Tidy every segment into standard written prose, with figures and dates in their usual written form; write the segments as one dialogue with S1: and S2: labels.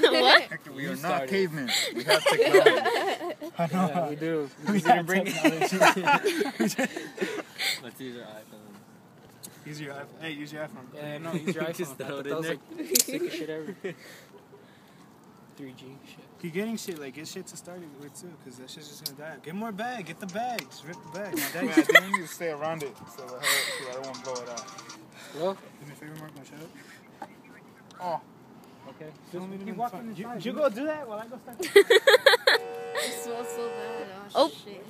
S1: What?
S2: Hector, we are not cavemen. We have technology.
S3: I know.
S4: Yeah, we do.
S3: We didn't bring
S4: technology. Let's use our iPhone.
S3: Use your iPhone. Hey, use your iPhone.
S4: Yeah, no, use your iPhone.
S5: Just throw it
S4: that
S5: in
S4: was
S5: there.
S4: like sickest shit ever. 3G shit.
S3: Keep getting shit, like, get shit to start it with, too, because that shit's just gonna die. Get more bag. Get the bag. Just rip the bag. My dad
S2: Yeah, I think we need to stay around it so the hell, I don't want to blow it out.
S4: Well,
S3: Do me a favor, Mark. Wanna shut up?
S2: Oh,
S4: okay.
S3: Don't
S4: Just
S3: leave
S4: keep
S3: him
S4: walking
S3: in the
S4: inside.
S3: front. You go do that while I go start.
S1: It smells so bad.
S6: Oh.
S1: Shit.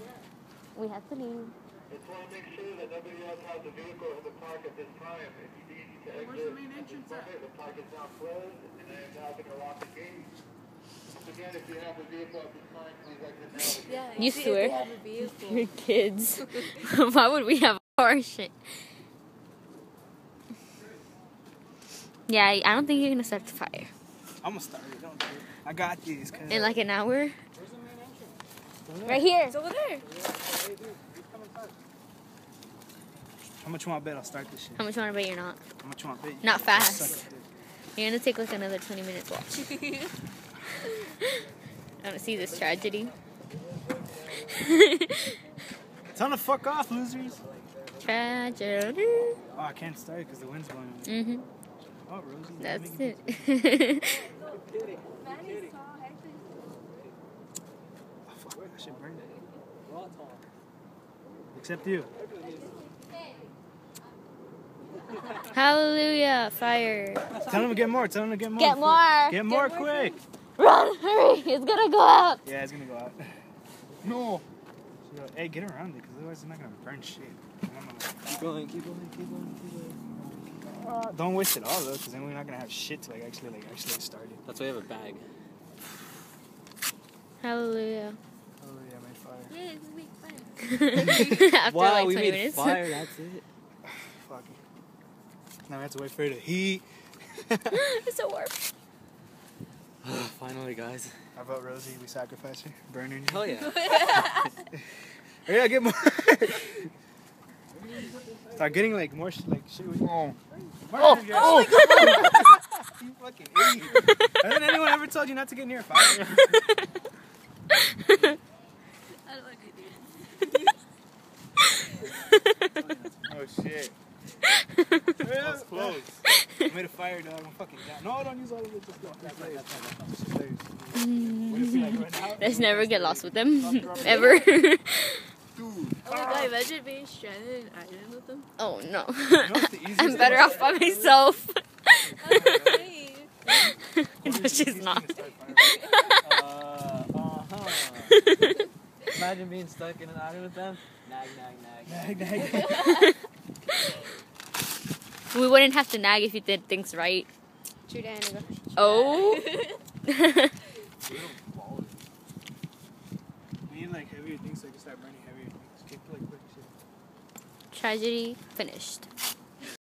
S6: We have to leave.
S7: Just want to make sure that nobody else has a vehicle in the park at this time. If you need to exit, where's the main entrance at? The park is now closed, and I am now going to lock the gate. Once again, if you have a vehicle at this time, please exit now.
S1: Yeah,
S6: You
S1: see if
S6: swear?
S1: they have a vehicle.
S6: You're kids. Why would we have car shit? Yeah, I don't think you're gonna start the fire.
S3: I'm gonna start it. Don't do it. I got these. Cause
S6: In like an hour?
S3: where's the main entrance?
S6: Right here.
S1: It's over there.
S3: How much you want to bet I'll start this shit?
S6: How much you wanna bet you're not?
S3: How much you want to bet?
S6: Not fast.
S3: Suck it, dude.
S6: You're gonna take like another 20 minutes watch. I don't see this tragedy.
S3: Tell them to fuck off, losers.
S6: Tragedy.
S3: Oh, I can't start because the wind's blowing.
S6: Mm-hmm.
S3: Oh, Rosie.
S6: That's
S3: let me
S6: it.
S3: Oh, fuck, I should burn it. Except you.
S6: Hallelujah. Fire.
S3: Tell them to get more. Tell them to get more.
S6: Get more.
S3: Get more quick.
S6: Run. Hurry. It's gonna go out.
S3: Yeah, it's gonna go out.
S2: no.
S3: Hey, get around it, because otherwise it's not gonna burn shit.
S5: Keep going, keep going, keep going, keep going.
S3: Don't waste it all though, because then we're not gonna have shit to actually start it.
S5: That's why we have a bag.
S6: Hallelujah.
S3: Oh yeah, I made fire.
S1: Yeah, it's make fire.
S6: After
S5: Wow,
S6: like
S5: we
S6: 20
S5: made
S6: minutes.
S5: fire, that's it.
S3: Fuck it. Now we have to wait for it to heat.
S6: It's so warm.
S5: Finally, guys.
S3: How about Rosie? We sacrifice her, burn her.
S5: Hell yeah.
S3: Yeah, get more. Start getting like more like shit.
S2: Oh.
S3: Oh you fucking idiot. Hasn't anyone ever told you not to get near a fire?
S1: I don't like it.
S2: Oh shit.
S3: That
S2: was close.
S3: I made a fire, dog. I'm fucking down. No, don't use all of it. Just go. That's right.
S6: Let's never get lost with them. Ever.
S2: Dude.
S1: Oh my god, imagine being stranded in an island with them.
S6: Oh no.
S3: what's the easiest
S6: I'm better off by myself.
S1: Okay.
S6: No, she's not.
S5: Imagine being stuck in an island with them. Nag, nag, nag.
S6: We wouldn't have to nag if you did things right.
S1: True, Danica.
S6: Oh.
S3: We need like heavier things so I can start burning heavier things. Keep like quick shit.
S6: Tragedy finished.